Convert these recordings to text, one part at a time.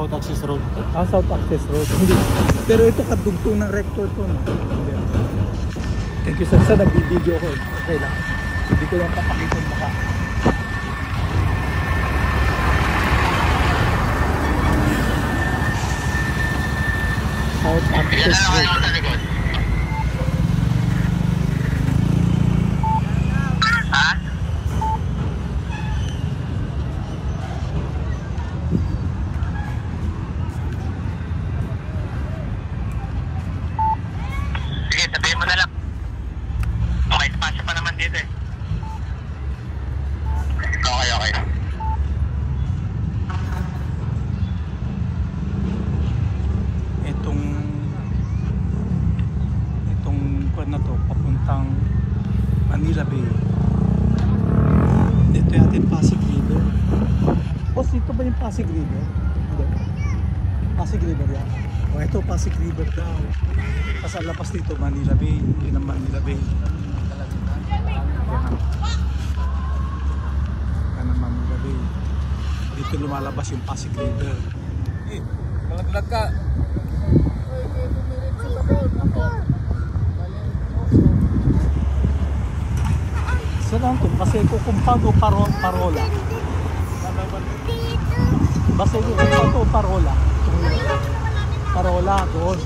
South Access Road. South Access Road. Hindi. Pero ito kadugtong ng rector to, no? Thank you sir. Sa nag-video ko. Okay lang. Hindi ko lang papakita baka. South Access Road. Na to papuntang Manila Bay. Dito natin Pasig River. Boss, dito ba yung Pasig River? Hindi. Pasig River yan. O ito Pasig River daw. Kasi lapas dito Manila Bay. Yun ang Manila Bay. Yan ang Manila Bay. Dito lumalabas yung Pasig River. Eh, malaglag ka. Saan lang ito? Baseco Kumpado Parola. Baseco Kumpado Parola. Parola, doon.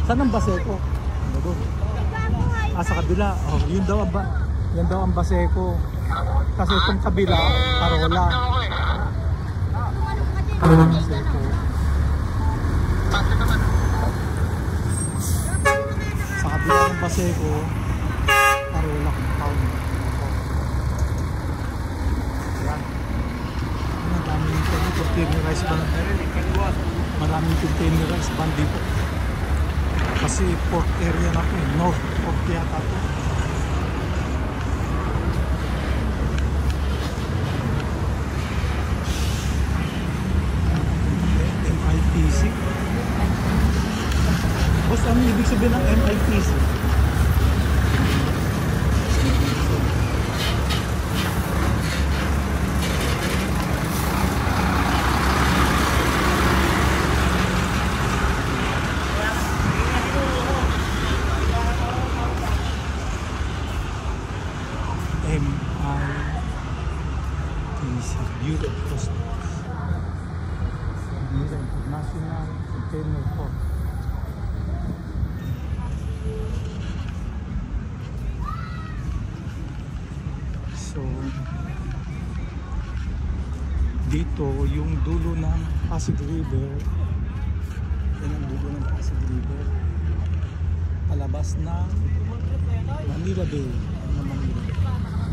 Saan ang Baseco? Doon. Sa kabila. Oh, yun daw ang Baseco. Kasi itong kabila, Parola. Baseco. Sa kabila ng Baseco, Parola Compound. Containerized van. Maraming containerized van dito. Kasi port area na to, North Port yata to. MITC. Boss, ano ibig sabihin ng MITC? Bureau of Customs. International Container Port. So, dito yung dulo ng Pasig River. Yan ang dulo ng Pasig River. Palabas ng Manila Bay. Manila Bay.